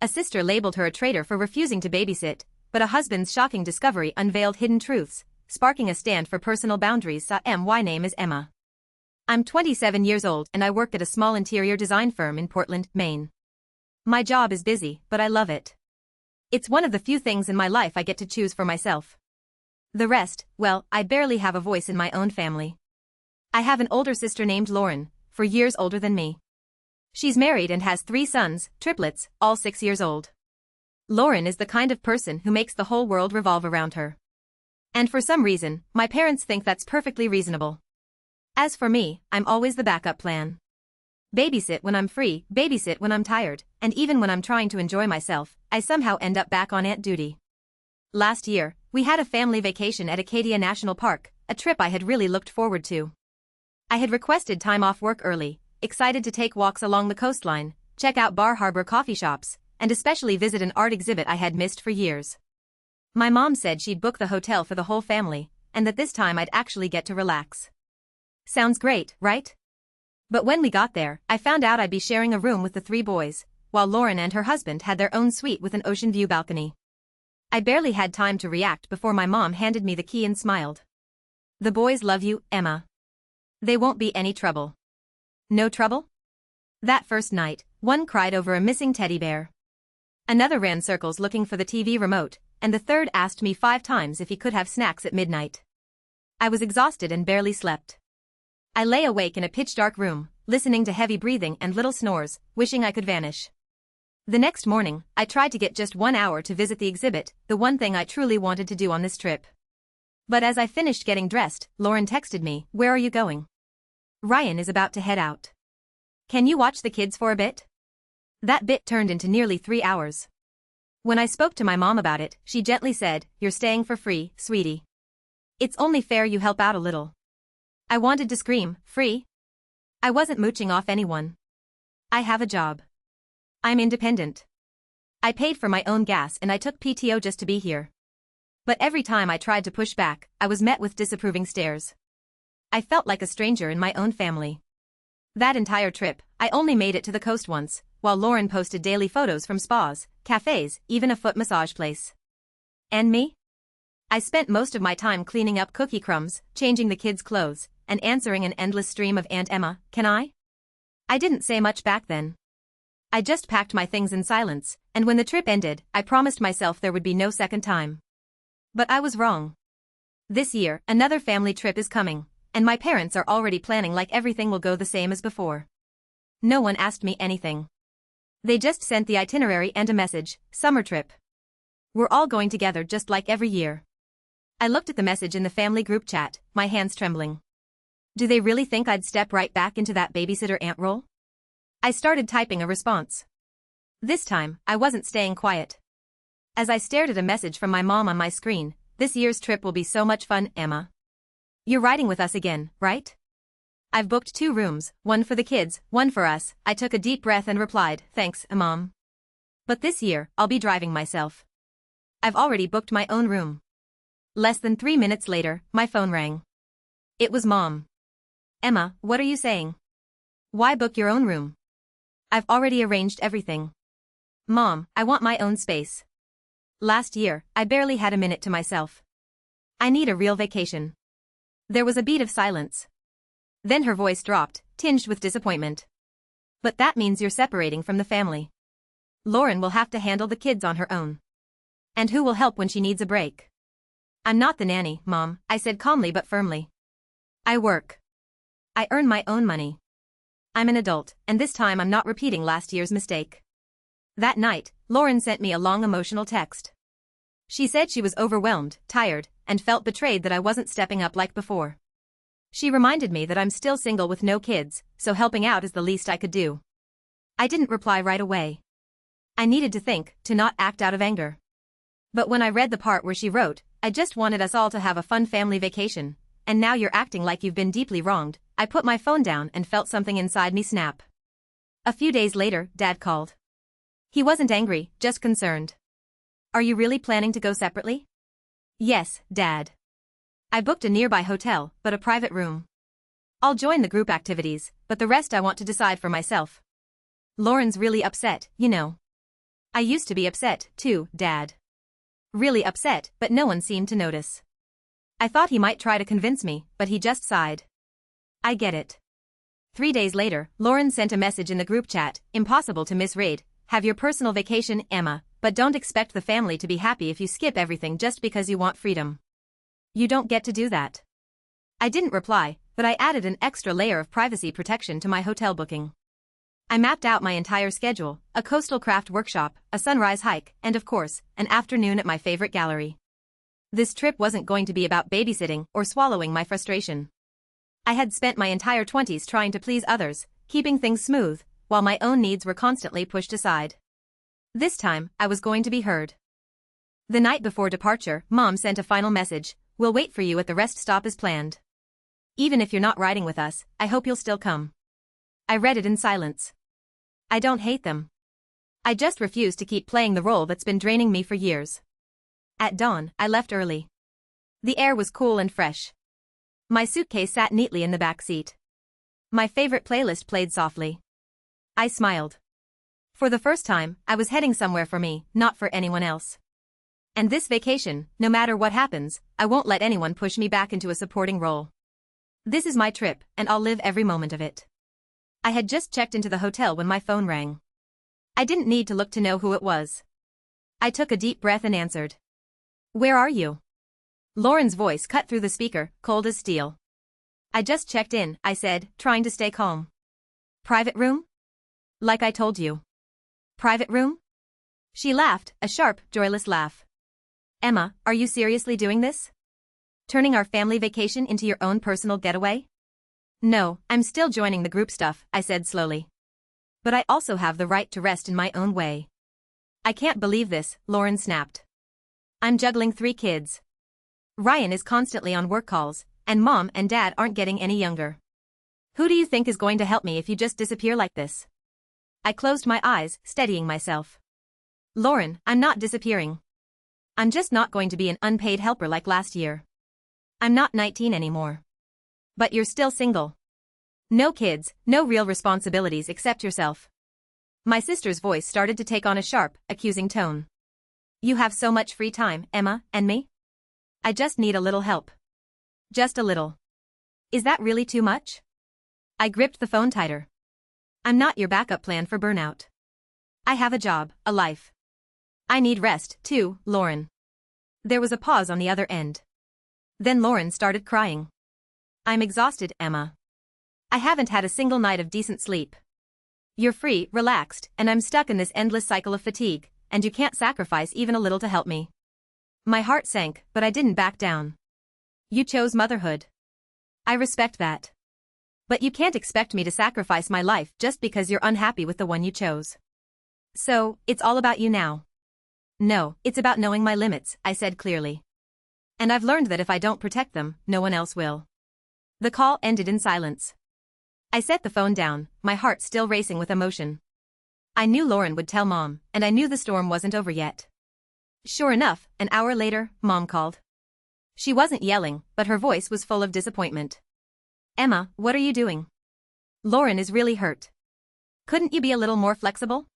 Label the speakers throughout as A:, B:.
A: A sister labeled her a traitor for refusing to babysit, but a husband's shocking discovery unveiled hidden truths, sparking a stand for personal boundaries. My name is Emma. I'm 27 years old and I work at a small interior design firm in Portland, Maine. My job is busy, but I love it. It's one of the few things in my life I get to choose for myself. The rest, well, I barely have a voice in my own family. I have an older sister named Lauren, 4 years older than me. She's married and has 3 sons, triplets, all 6 years old. Lauren is the kind of person who makes the whole world revolve around her. And for some reason, my parents think that's perfectly reasonable. As for me, I'm always the backup plan. Babysit when I'm free, babysit when I'm tired, and even when I'm trying to enjoy myself, I somehow end up back on aunt duty. Last year, we had a family vacation at Acadia National Park, a trip I had really looked forward to. I had requested time off work early, excited to take walks along the coastline, check out Bar Harbor coffee shops, and especially visit an art exhibit I had missed for years. My mom said she'd book the hotel for the whole family, and that this time I'd actually get to relax. Sounds great, right? But when we got there, I found out I'd be sharing a room with the 3 boys, while Lauren and her husband had their own suite with an ocean view balcony. I barely had time to react before my mom handed me the key and smiled. The boys love you, Emma. They won't be any trouble. No trouble? That first night, one cried over a missing teddy bear. Another ran circles looking for the TV remote, and the third asked me 5 times if he could have snacks at midnight. I was exhausted and barely slept. I lay awake in a pitch-dark room, listening to heavy breathing and little snores, wishing I could vanish. The next morning, I tried to get just 1 hour to visit the exhibit, the one thing I truly wanted to do on this trip. But as I finished getting dressed, Lauren texted me, "Where are you going?" "Ryan is about to head out. Can you watch the kids for a bit?" That bit turned into nearly 3 hours. When I spoke to my mom about it, she gently said, "You're staying for free, sweetie. It's only fair you help out a little." I wanted to scream, "Free?" I wasn't mooching off anyone. I have a job. I'm independent. I paid for my own gas and I took PTO just to be here. But every time I tried to push back, I was met with disapproving stares. I felt like a stranger in my own family. That entire trip, I only made it to the coast once, while Lauren posted daily photos from spas, cafes, even a foot massage place. And me? I spent most of my time cleaning up cookie crumbs, changing the kids' clothes, and answering an endless stream of "Aunt Emma, can I?" I didn't say much back then. I just packed my things in silence, and when the trip ended, I promised myself there would be no second time. But I was wrong. This year, another family trip is coming, and my parents are already planning like everything will go the same as before. No one asked me anything. They just sent the itinerary and a message, "Summer trip. We're all going together just like every year." I looked at the message in the family group chat, my hands trembling. Do they really think I'd step right back into that babysitter aunt role? I started typing a response. This time, I wasn't staying quiet. As I stared at a message from my mom on my screen, "This year's trip will be so much fun, Emma. You're riding with us again, right? I've booked 2 rooms, one for the kids, one for us." I took a deep breath and replied, "Thanks, Mom. But this year, I'll be driving myself. I've already booked my own room." Less than 3 minutes later, my phone rang. It was Mom. "Emma, what are you saying? Why book your own room? I've already arranged everything." "Mom, I want my own space. Last year, I barely had a minute to myself. I need a real vacation." There was a beat of silence. Then her voice dropped, tinged with disappointment. "But that means you're separating from the family. Lauren will have to handle the kids on her own. And who will help when she needs a break?" "I'm not the nanny, Mom," I said calmly but firmly. "I work. I earn my own money. I'm an adult, and this time I'm not repeating last year's mistake." That night, Lauren sent me a long emotional text. She said she was overwhelmed, tired, and felt betrayed that I wasn't stepping up like before. She reminded me that I'm still single with no kids, so helping out is the least I could do. I didn't reply right away. I needed to think, to not act out of anger. But when I read the part where she wrote, "I just wanted us all to have a fun family vacation, and now you're acting like you've been deeply wronged," I put my phone down and felt something inside me snap. A few days later, Dad called. He wasn't angry, just concerned. "Are you really planning to go separately?" "Yes, Dad. I booked a nearby hotel, but a private room. I'll join the group activities, but the rest I want to decide for myself. Lauren's really upset, you know." I used to be upset, too, Dad. Really upset, but no one seemed to notice. I thought he might try to convince me, but he just sighed. I get it. 3 days later, Lauren sent a message in the group chat, impossible to misread, have your personal vacation, Emma, but don't expect the family to be happy if you skip everything just because you want freedom. You don't get to do that. I didn't reply, but I added an extra layer of privacy protection to my hotel booking. I mapped out my entire schedule, a coastal craft workshop, a sunrise hike, and of course, an afternoon at my favorite gallery. This trip wasn't going to be about babysitting or swallowing my frustration. I had spent my entire 20s trying to please others, keeping things smooth, while my own needs were constantly pushed aside. This time, I was going to be heard. The night before departure, Mom sent a final message, we'll wait for you at the rest stop as planned. Even if you're not riding with us, I hope you'll still come. I read it in silence. I don't hate them. I just refuse to keep playing the role that's been draining me for years. At dawn, I left early. The air was cool and fresh. My suitcase sat neatly in the back seat. My favorite playlist played softly. I smiled. For the first time, I was heading somewhere for me, not for anyone else. And this vacation, no matter what happens, I won't let anyone push me back into a supporting role. This is my trip, and I'll live every moment of it. I had just checked into the hotel when my phone rang. I didn't need to look to know who it was. I took a deep breath and answered. Where are you? Lauren's voice cut through the speaker, cold as steel. I just checked in, I said, trying to stay calm. Private room? Like I told you. Private room? She laughed, a sharp, joyless laugh. Emma, are you seriously doing this? Turning our family vacation into your own personal getaway? No, I'm still joining the group stuff, I said slowly. But I also have the right to rest in my own way. I can't believe this, Lauren snapped. I'm juggling 3 kids. Ryan is constantly on work calls, and Mom and Dad aren't getting any younger. Who do you think is going to help me if you just disappear like this? I closed my eyes, steadying myself. Lauren, I'm not disappearing. I'm just not going to be an unpaid helper like last year. I'm not 19 anymore. But you're still single. No kids, no real responsibilities except yourself. My sister's voice started to take on a sharp, accusing tone. You have so much free time, Emma, and me? I just need a little help. Just a little. Is that really too much? I gripped the phone tighter. I'm not your backup plan for burnout. I have a job, a life. I need rest, too, Lauren. There was a pause on the other end. Then Lauren started crying. I'm exhausted, Emma. I haven't had a single night of decent sleep. You're free, relaxed, and I'm stuck in this endless cycle of fatigue, and you can't sacrifice even a little to help me. My heart sank, but I didn't back down. You chose motherhood. I respect that. But you can't expect me to sacrifice my life just because you're unhappy with the one you chose. So, it's all about you now. No, it's about knowing my limits, I said clearly. And I've learned that if I don't protect them, no one else will. The call ended in silence. I set the phone down, my heart still racing with emotion. I knew Lauren would tell Mom, and I knew the storm wasn't over yet. Sure enough, an hour later, Mom called. She wasn't yelling, but her voice was full of disappointment. Emma, what are you doing? Lauren is really hurt. Couldn't you be a little more flexible?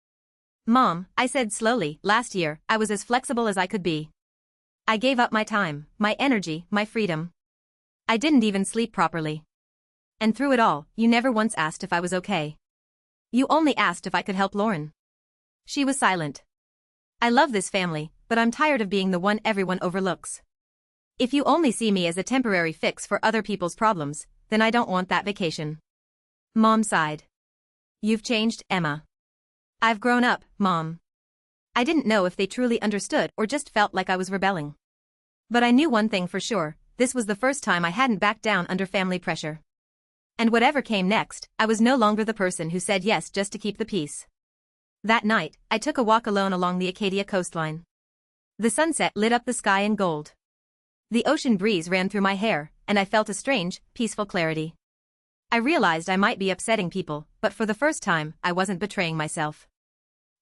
A: Mom, I said slowly, last year, I was as flexible as I could be. I gave up my time, my energy, my freedom. I didn't even sleep properly. And through it all, you never once asked if I was okay. You only asked if I could help Lauren. She was silent. I love this family, but I'm tired of being the one everyone overlooks. If you only see me as a temporary fix for other people's problems, then I don't want that vacation. Mom sighed. You've changed, Emma. I've grown up, Mom. I didn't know if they truly understood or just felt like I was rebelling. But I knew one thing for sure, this was the first time I hadn't backed down under family pressure. And whatever came next, I was no longer the person who said yes just to keep the peace. That night, I took a walk alone along the Acadia coastline. The sunset lit up the sky in gold. The ocean breeze ran through my hair, and I felt a strange, peaceful clarity. I realized I might be upsetting people, but for the first time, I wasn't betraying myself.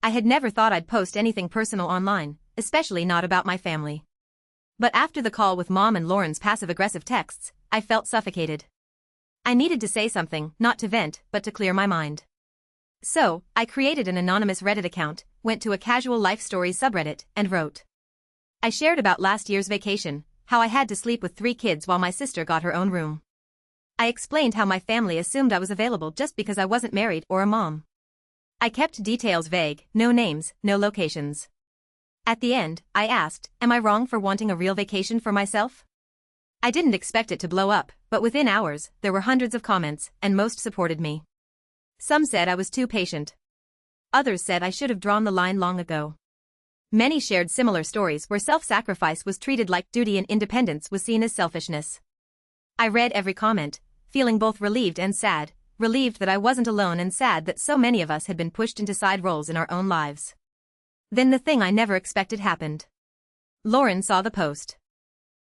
A: I had never thought I'd post anything personal online, especially not about my family. But after the call with Mom and Lauren's passive-aggressive texts, I felt suffocated. I needed to say something, not to vent, but to clear my mind. So, I created an anonymous Reddit account, went to a casual life stories subreddit, and wrote. I shared about last year's vacation, how I had to sleep with 3 kids while my sister got her own room. I explained how my family assumed I was available just because I wasn't married or a mom. I kept details vague, no names, no locations. At the end, I asked, am I wrong for wanting a real vacation for myself? I didn't expect it to blow up, but within hours, there were hundreds of comments, and most supported me. Some said I was too patient. Others said I should have drawn the line long ago. Many shared similar stories where self-sacrifice was treated like duty and independence was seen as selfishness. I read every comment, feeling both relieved and sad, relieved that I wasn't alone and sad that so many of us had been pushed into side roles in our own lives. Then the thing I never expected happened. Lauren saw the post.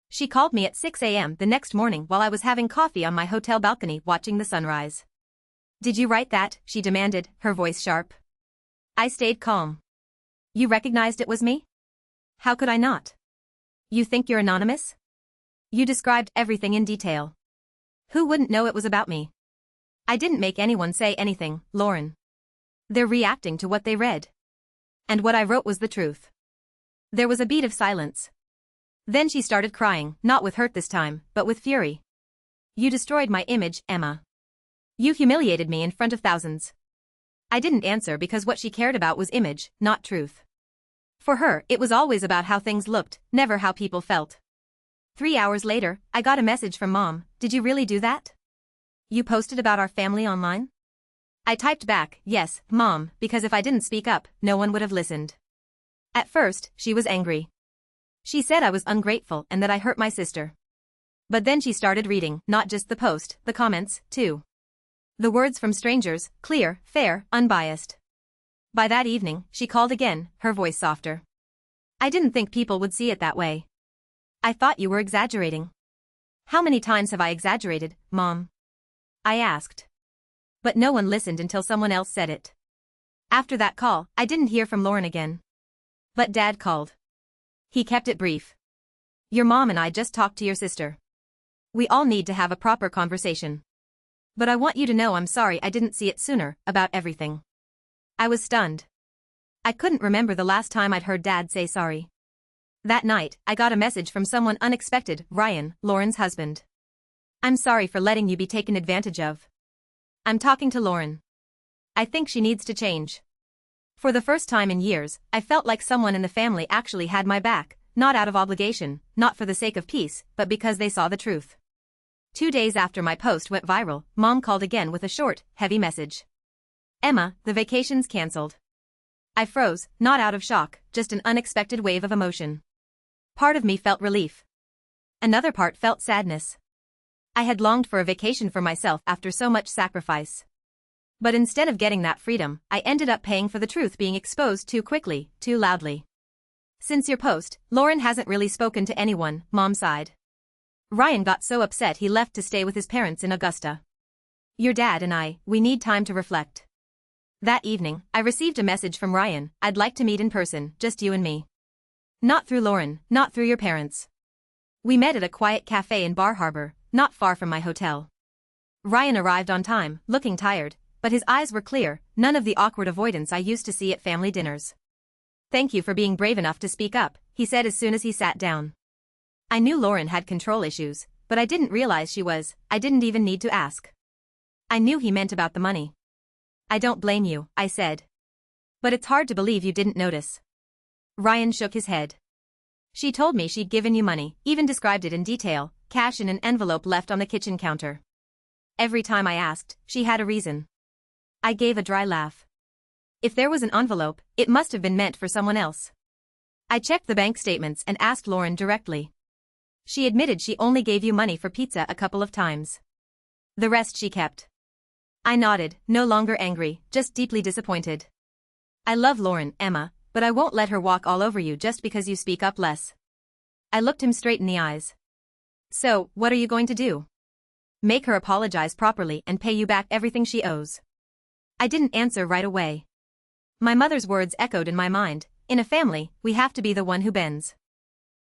A: She called me at 6 a.m. the next morning while I was having coffee on my hotel balcony watching the sunrise. Did you write that? She demanded, her voice sharp. I stayed calm. You recognized it was me? How could I not? You think you're anonymous? You described everything in detail. Who wouldn't know it was about me? I didn't make anyone say anything, Lauren. They're reacting to what they read. And what I wrote was the truth. There was a beat of silence. Then she started crying, not with hurt this time, but with fury. You destroyed my image, Emma. You humiliated me in front of thousands. I didn't answer because what she cared about was image, not truth. For her, it was always about how things looked, never how people felt. 3 hours later, I got a message from Mom. Did you really do that? You posted about our family online? I typed back, yes, Mom, because if I didn't speak up, no one would have listened. At first, she was angry. She said I was ungrateful and that I hurt my sister. But then she started reading, not just the post, the comments, too. The words from strangers, clear, fair, unbiased. By that evening, she called again, her voice softer. I didn't think people would see it that way. I thought you were exaggerating. How many times have I exaggerated, Mom? I asked. But no one listened until someone else said it. After that call, I didn't hear from Lauren again. But Dad called. He kept it brief. Your mom and I just talked to your sister. We all need to have a proper conversation. But I want you to know I'm sorry I didn't see it sooner, about everything. I was stunned. I couldn't remember the last time I'd heard Dad say sorry. That night, I got a message from someone unexpected, Ryan, Lauren's husband. I'm sorry for letting you be taken advantage of. I'm talking to Lauren. I think she needs to change. For the first time in years, I felt like someone in the family actually had my back, not out of obligation, not for the sake of peace, but because they saw the truth. 2 days after my post went viral, Mom called again with a short, heavy message. Emma, the vacation's cancelled. I froze, not out of shock, just an unexpected wave of emotion. Part of me felt relief. Another part felt sadness. I had longed for a vacation for myself after so much sacrifice. But instead of getting that freedom, I ended up paying for the truth being exposed too quickly, too loudly. Since your post, Lauren hasn't really spoken to anyone, Mom sighed. Ryan got so upset he left to stay with his parents in Augusta. Your dad and I, we need time to reflect. That evening, I received a message from Ryan, I'd like to meet in person, just you and me. Not through Lauren, not through your parents. We met at a quiet cafe in Bar Harbor, not far from my hotel. Ryan arrived on time, looking tired, but his eyes were clear, none of the awkward avoidance I used to see at family dinners. Thank you for being brave enough to speak up, he said as soon as he sat down. I knew Lauren had control issues, but I didn't realize she was. I didn't even need to ask. I knew he meant about the money. I don't blame you, I said. But it's hard to believe you didn't notice. Ryan shook his head. She told me she'd given you money, even described it in detail, cash in an envelope left on the kitchen counter. Every time I asked, she had a reason. I gave a dry laugh. If there was an envelope, it must have been meant for someone else. I checked the bank statements and asked Lauren directly. She admitted she only gave you money for pizza a couple of times. The rest she kept. I nodded, no longer angry, just deeply disappointed. I love Lauren, Emma, but I won't let her walk all over you just because you speak up less. I looked him straight in the eyes. So, what are you going to do? Make her apologize properly and pay you back everything she owes. I didn't answer right away. My mother's words echoed in my mind, in a family, we have to be the one who bends.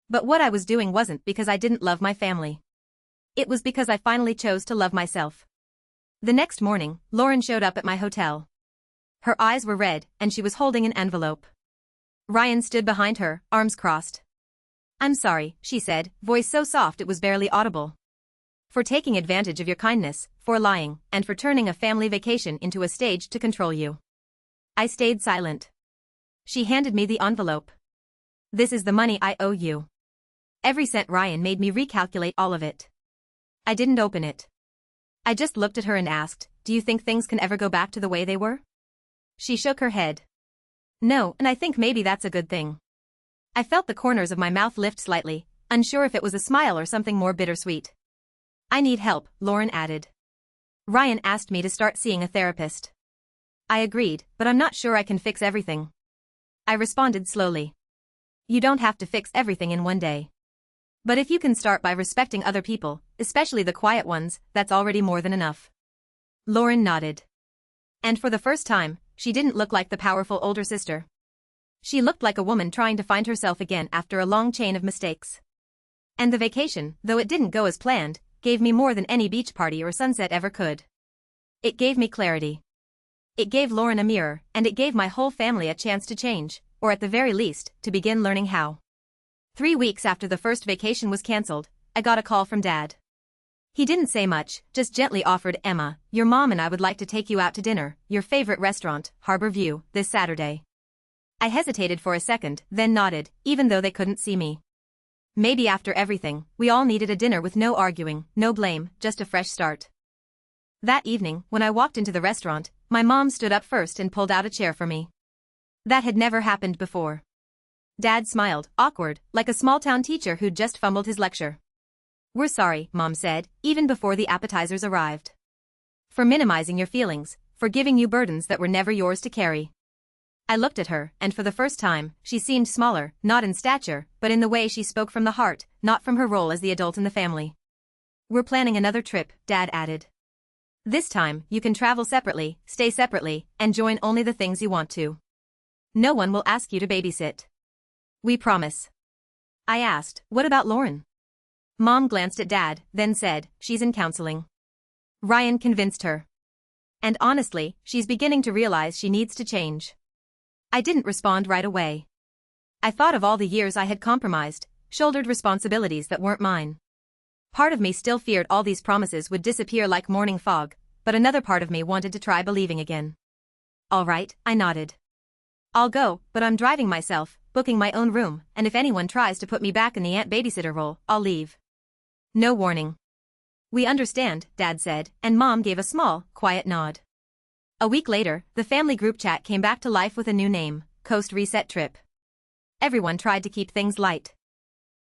A: But what I was doing wasn't because I didn't love my family. It was because I finally chose to love myself. The next morning, Lauren showed up at my hotel. Her eyes were red, and she was holding an envelope. Ryan stood behind her, arms crossed. I'm sorry, she said, voice so soft it was barely audible. For taking advantage of your kindness, for lying, and for turning a family vacation into a stage to control you. I stayed silent. She handed me the envelope. This is the money I owe you. Every cent. Ryan made me recalculate all of it. I didn't open it. I just looked at her and asked, do you think things can ever go back to the way they were? She shook her head. No, and I think maybe that's a good thing. I felt the corners of my mouth lift slightly, unsure if it was a smile or something more bittersweet. I need help, Lauren added. Ryan asked me to start seeing a therapist. I agreed, but I'm not sure I can fix everything. I responded slowly. You don't have to fix everything in one day. But if you can start by respecting other people, especially the quiet ones, that's already more than enough. Lauren nodded. And for the first time, she didn't look like the powerful older sister. She looked like a woman trying to find herself again after a long chain of mistakes. And the vacation, though it didn't go as planned, gave me more than any beach party or sunset ever could. It gave me clarity. It gave Lauren a mirror, and it gave my whole family a chance to change, or at the very least, to begin learning how. 3 weeks after the first vacation was cancelled, I got a call from Dad. He didn't say much, just gently offered, Emma, your mom and I would like to take you out to dinner, your favorite restaurant, Harbor View, this Saturday. I hesitated for a second, then nodded, even though they couldn't see me. Maybe after everything, we all needed a dinner with no arguing, no blame, just a fresh start. That evening, when I walked into the restaurant, my mom stood up first and pulled out a chair for me. That had never happened before. Dad smiled, awkward, like a small-town teacher who'd just fumbled his lecture. We're sorry, Mom said, even before the appetizers arrived. For minimizing your feelings, for giving you burdens that were never yours to carry. I looked at her, and for the first time, she seemed smaller, not in stature, but in the way she spoke from the heart, not from her role as the adult in the family. We're planning another trip, Dad added. This time, you can travel separately, stay separately, and join only the things you want to. No one will ask you to babysit. We promise. I asked, what about Lauren? Mom glanced at Dad, then said, she's in counseling. Ryan convinced her. And honestly, she's beginning to realize she needs to change. I didn't respond right away. I thought of all the years I had compromised, shouldered responsibilities that weren't mine. Part of me still feared all these promises would disappear like morning fog, but another part of me wanted to try believing again. All right, I nodded. I'll go, but I'm driving myself, booking my own room, and if anyone tries to put me back in the aunt babysitter role, I'll leave. No warning. We understand, Dad said, and Mom gave a small, quiet nod. A week later, the family group chat came back to life with a new name, Coast Reset Trip. Everyone tried to keep things light.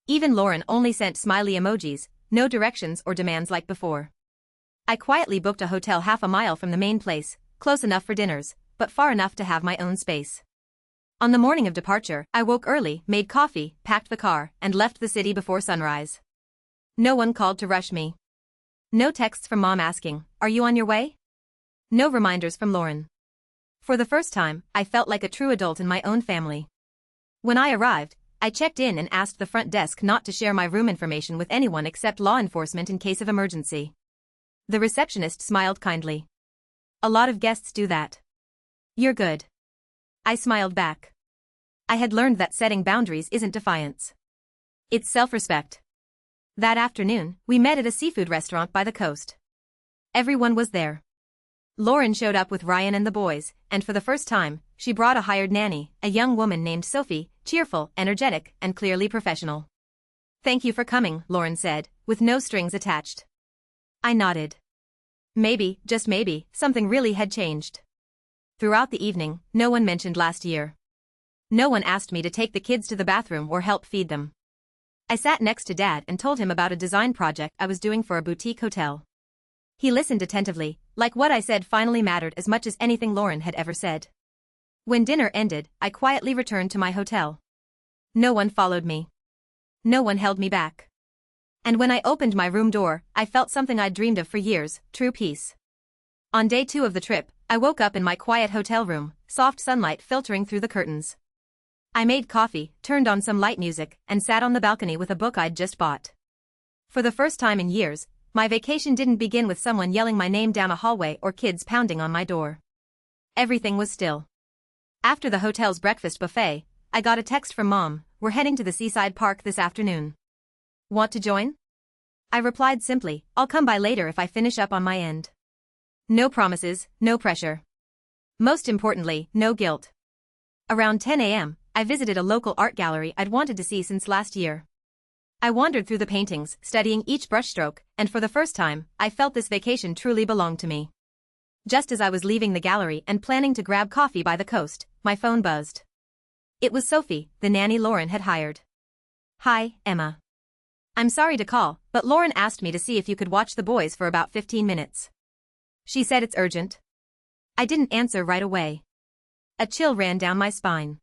A: Even Lauren only sent smiley emojis, no directions or demands like before. I quietly booked a hotel half a mile from the main place, close enough for dinners, but far enough to have my own space. On the morning of departure, I woke early, made coffee, packed the car, and left the city before sunrise. No one called to rush me. No texts from Mom asking, are you on your way? No reminders from Lauren. For the first time, I felt like a true adult in my own family. When I arrived, I checked in and asked the front desk not to share my room information with anyone except law enforcement in case of emergency. The receptionist smiled kindly. A lot of guests do that. You're good. I smiled back. I had learned that setting boundaries isn't defiance. It's self-respect. That afternoon, we met at a seafood restaurant by the coast. Everyone was there. Lauren showed up with Ryan and the boys, and for the first time, she brought a hired nanny, a young woman named Sophie, cheerful, energetic, and clearly professional. Thank you for coming, Lauren said, with no strings attached. I nodded. Maybe, just maybe, something really had changed. Throughout the evening, no one mentioned last year. No one asked me to take the kids to the bathroom or help feed them. I sat next to Dad and told him about a design project I was doing for a boutique hotel. He listened attentively, like what I said finally mattered as much as anything Lauren had ever said. When dinner ended, I quietly returned to my hotel. No one followed me. No one held me back. And when I opened my room door, I felt something I'd dreamed of for years, true peace. On day 2 of the trip, I woke up in my quiet hotel room, soft sunlight filtering through the curtains. I made coffee, turned on some light music, and sat on the balcony with a book I'd just bought. For the first time in years, my vacation didn't begin with someone yelling my name down a hallway or kids pounding on my door. Everything was still. After the hotel's breakfast buffet, I got a text from Mom, "We're heading to the seaside park this afternoon. Want to join?" I replied simply, "I'll come by later if I finish up on my end." No promises, no pressure. Most importantly, no guilt. Around 10 a.m., I visited a local art gallery I'd wanted to see since last year. I wandered through the paintings, studying each brushstroke, and for the first time, I felt this vacation truly belonged to me. Just as I was leaving the gallery and planning to grab coffee by the coast, my phone buzzed. It was Sophie, the nanny Lauren had hired. "Hi, Emma. I'm sorry to call, but Lauren asked me to see if you could watch the boys for about 15 minutes. She said it's urgent." I didn't answer right away. A chill ran down my spine.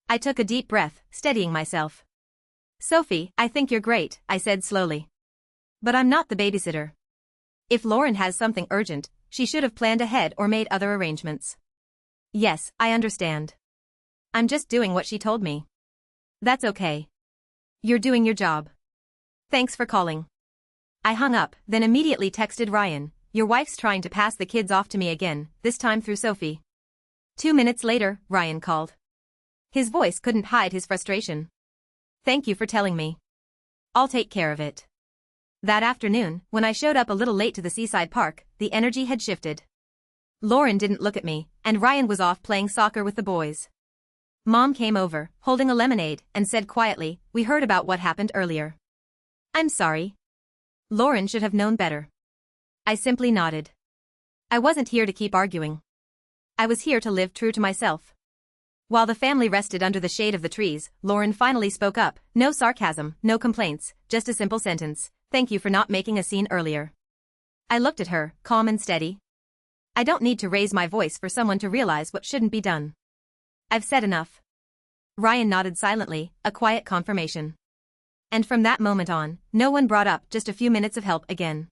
A: I took a deep breath, steadying myself. "Sophie, I think you're great," I said slowly. "But I'm not the babysitter. If Lauren has something urgent, she should have planned ahead or made other arrangements." "Yes, I understand. I'm just doing what she told me." "That's okay. You're doing your job. Thanks for calling." I hung up, then immediately texted Ryan, "Your wife's trying to pass the kids off to me again, this time through Sophie." 2 minutes later, Ryan called. His voice couldn't hide his frustration. "Thank you for telling me. I'll take care of it." That afternoon, when I showed up a little late to the seaside park, the energy had shifted. Lauren didn't look at me, and Ryan was off playing soccer with the boys. Mom came over, holding a lemonade, and said quietly, "We heard about what happened earlier." "I'm sorry. Lauren should have known better." I simply nodded. I wasn't here to keep arguing. I was here to live true to myself. While the family rested under the shade of the trees, Lauren finally spoke up, no sarcasm, no complaints, just a simple sentence, "Thank you for not making a scene earlier." I looked at her, calm and steady. I don't need to raise my voice for someone to realize what shouldn't be done. I've said enough. Ryan nodded silently, a quiet confirmation. And from that moment on, no one brought up just a few minutes of help again.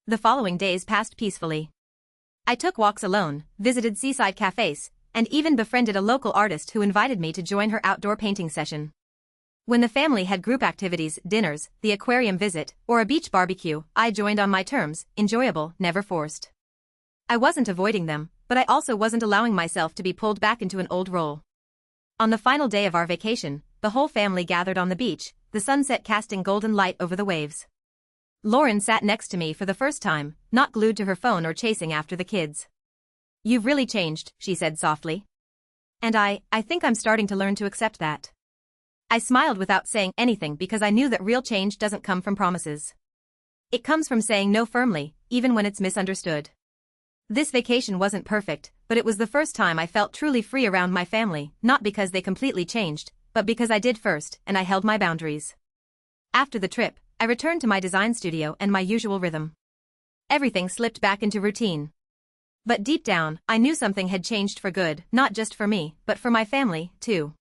A: The following days passed peacefully. I took walks alone, visited seaside cafes, and even befriended a local artist who invited me to join her outdoor painting session. When the family had group activities, dinners, the aquarium visit, or a beach barbecue, I joined on my terms, enjoyable, never forced. I wasn't avoiding them, but I also wasn't allowing myself to be pulled back into an old role. On the final day of our vacation, the whole family gathered on the beach, the sunset casting golden light over the waves. Lauren sat next to me for the first time, not glued to her phone or chasing after the kids. "You've really changed," she said softly. And I think I'm starting to learn to accept that. I smiled without saying anything because I knew that real change doesn't come from promises. It comes from saying no firmly, even when it's misunderstood. This vacation wasn't perfect, but it was the first time I felt truly free around my family, not because they completely changed, but because I did first, and I held my boundaries. After the trip, I returned to my design studio and my usual rhythm. Everything slipped back into routine. But deep down, I knew something had changed for good, not just for me, but for my family, too.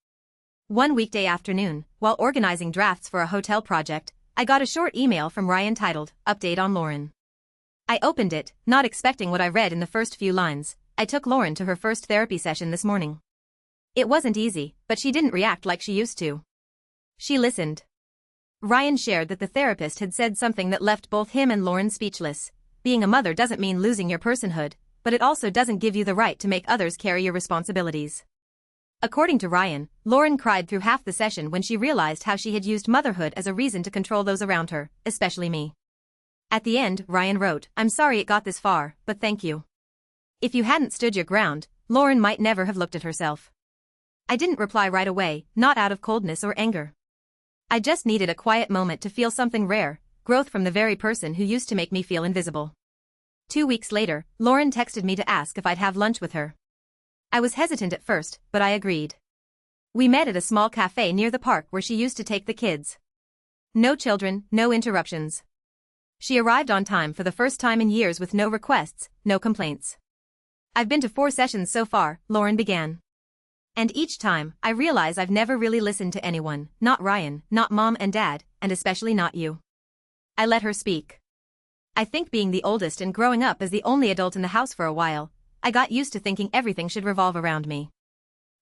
A: One weekday afternoon, while organizing drafts for a hotel project, I got a short email from Ryan titled, "Update on Lauren." I opened it, not expecting what I read in the first few lines. "I took Lauren to her first therapy session this morning. It wasn't easy, but she didn't react like she used to. She listened." Ryan shared that the therapist had said something that left both him and Lauren speechless. Being a mother doesn't mean losing your personhood, but it also doesn't give you the right to make others carry your responsibilities. According to Ryan, Lauren cried through half the session when she realized how she had used motherhood as a reason to control those around her, especially me. At the end, Ryan wrote, "I'm sorry it got this far, but thank you. If you hadn't stood your ground, Lauren might never have looked at herself." I didn't reply right away, not out of coldness or anger. I just needed a quiet moment to feel something rare, growth from the very person who used to make me feel invisible. 2 weeks later, Lauren texted me to ask if I'd have lunch with her. I was hesitant at first, but I agreed. We met at a small cafe near the park where she used to take the kids. No children, no interruptions. She arrived on time for the first time in years with no requests, no complaints. "I've been to 4 sessions so far," Lauren began. "And each time, I realize I've never really listened to anyone, not Ryan, not Mom and Dad, and especially not you." I let her speak. I think being the oldest and growing up as the only adult in the house for a while, I got used to thinking everything should revolve around me.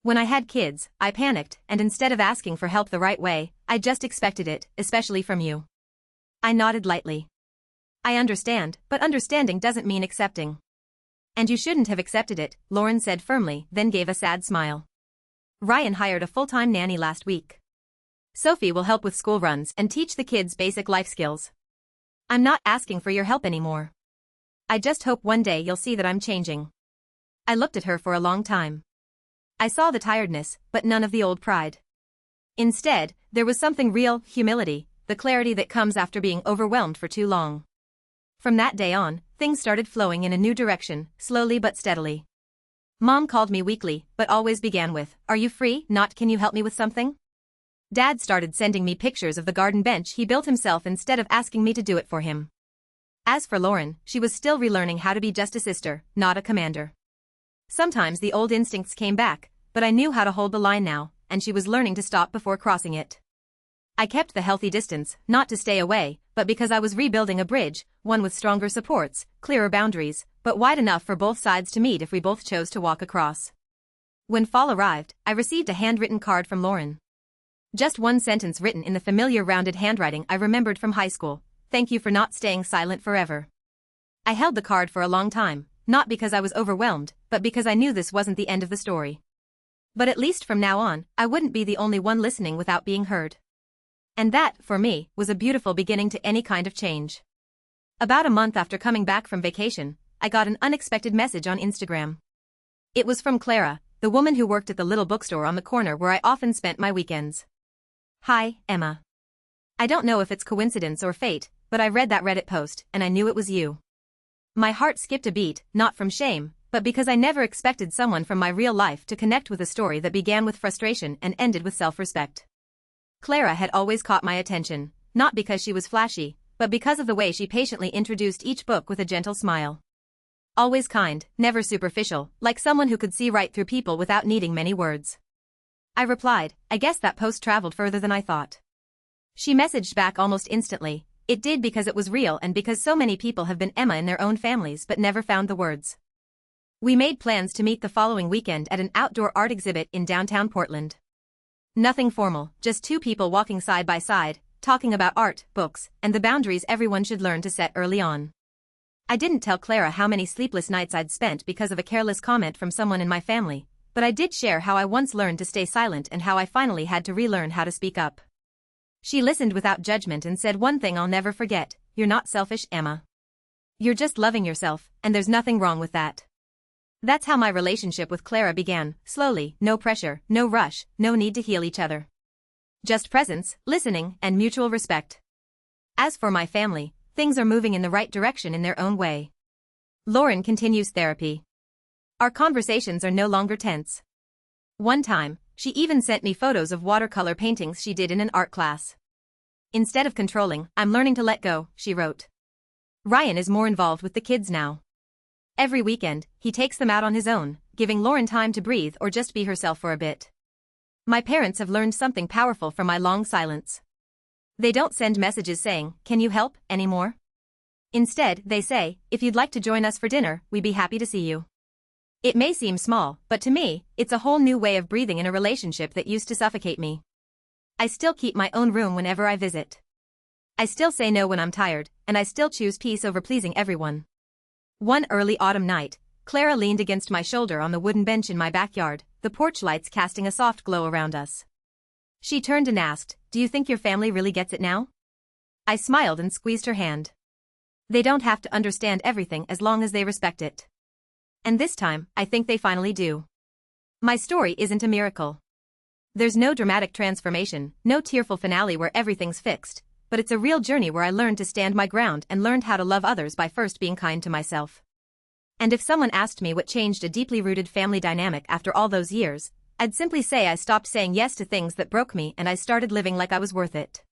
A: When I had kids, I panicked, and instead of asking for help the right way, I just expected it, especially from you. I nodded lightly. "I understand, but understanding doesn't mean accepting." "And you shouldn't have accepted it," Lauren said firmly, then gave a sad smile. Ryan hired a full-time nanny last week. Sophie will help with school runs and teach the kids basic life skills. I'm not asking for your help anymore. I just hope one day you'll see that I'm changing. I looked at her for a long time. I saw the tiredness, but none of the old pride. Instead, there was something real, humility, the clarity that comes after being overwhelmed for too long. From that day on, things started flowing in a new direction, slowly but steadily. Mom called me weekly, but always began with, "Are you free?" not "Can you help me with something?" Dad started sending me pictures of the garden bench he built himself instead of asking me to do it for him. As for Lauren, she was still relearning how to be just a sister, not a commander. Sometimes the old instincts came back, but I knew how to hold the line now, and she was learning to stop before crossing it. I kept the healthy distance, not to stay away, but because I was rebuilding a bridge, one with stronger supports, clearer boundaries, but wide enough for both sides to meet if we both chose to walk across. When fall arrived, I received a handwritten card from Lauren. Just one sentence written in the familiar rounded handwriting I remembered from high school: "Thank you for not staying silent forever." I held the card for a long time, not because I was overwhelmed, but because I knew this wasn't the end of the story. But at least from now on, I wouldn't be the only one listening without being heard. And that, for me, was a beautiful beginning to any kind of change. About a month after coming back from vacation, I got an unexpected message on Instagram. It was from Clara, the woman who worked at the little bookstore on the corner where I often spent my weekends. "Hi, Emma. I don't know if it's coincidence or fate, but I read that Reddit post, and I knew it was you." My heart skipped a beat, not from shame, but because I never expected someone from my real life to connect with a story that began with frustration and ended with self-respect. Clara had always caught my attention, not because she was flashy, but because of the way she patiently introduced each book with a gentle smile. Always kind, never superficial, like someone who could see right through people without needing many words. I replied, "I guess that post traveled further than I thought." She messaged back almost instantly, "It did because it was real and because so many people have been Emma in their own families but never found the words." We made plans to meet the following weekend at an outdoor art exhibit in downtown Portland. Nothing formal, just two people walking side by side, talking about art, books, and the boundaries everyone should learn to set early on. I didn't tell Clara how many sleepless nights I'd spent because of a careless comment from someone in my family, but I did share how I once learned to stay silent and how I finally had to relearn how to speak up. She listened without judgment and said one thing I'll never forget: "You're not selfish, Emma. You're just loving yourself, and there's nothing wrong with that." That's how my relationship with Clara began, slowly, no pressure, no rush, no need to heal each other. Just presence, listening, and mutual respect. As for my family, things are moving in the right direction in their own way. Lauren continues therapy. Our conversations are no longer tense. One time, she even sent me photos of watercolor paintings she did in an art class. "Instead of controlling, I'm learning to let go," she wrote. Ryan is more involved with the kids now. Every weekend, he takes them out on his own, giving Lauren time to breathe or just be herself for a bit. My parents have learned something powerful from my long silence. They don't send messages saying, "Can you help?" anymore. Instead, they say, "If you'd like to join us for dinner, we'd be happy to see you." It may seem small, but to me, it's a whole new way of breathing in a relationship that used to suffocate me. I still keep my own room whenever I visit. I still say no when I'm tired, and I still choose peace over pleasing everyone. One early autumn night, Clara leaned against my shoulder on the wooden bench in my backyard, the porch lights casting a soft glow around us. She turned and asked, "Do you think your family really gets it now?" I smiled and squeezed her hand. They don't have to understand everything as long as they respect it. And this time, I think they finally do. My story isn't a miracle. There's no dramatic transformation, no tearful finale where everything's fixed, but it's a real journey where I learned to stand my ground and learned how to love others by first being kind to myself. And if someone asked me what changed a deeply rooted family dynamic after all those years, I'd simply say I stopped saying yes to things that broke me and I started living like I was worth it.